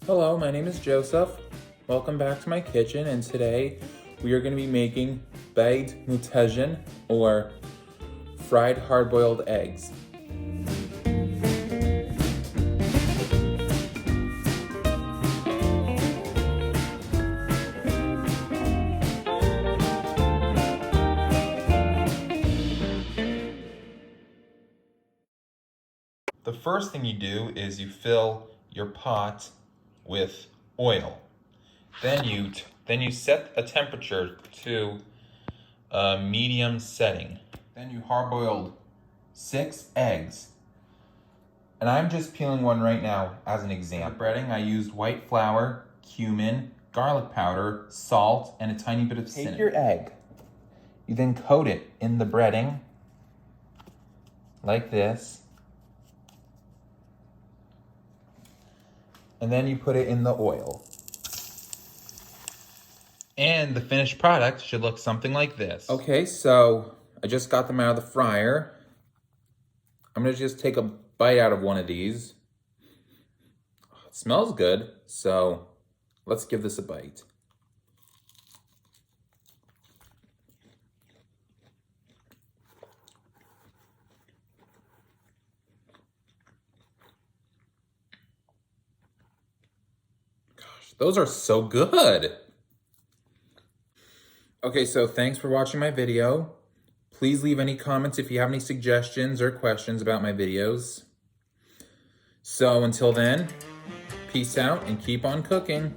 Hello, my name is Joseph. Welcome back to my kitchen, and today we are going to be making Baid Mutajjan, or fried hard-boiled eggs. The first thing you do is you fill your pot with oil. Then you set a temperature to a medium setting. Then you hard-boiled 6 eggs. And I'm just peeling one right now as an example. For breading, I used white flour, cumin, garlic powder, salt, and a tiny bit of cinnamon. Take your egg. You then coat it in the breading like this. And then you put it in the oil. And the finished product should look something like this. Okay, so I just got them out of the fryer. I'm gonna just take a bite out of one of these. It smells good, so let's give this a bite. Gosh, those are so good. Okay, so thanks for watching my video. Please leave any comments if you have any suggestions or questions about my videos. So until then, peace out and keep on cooking.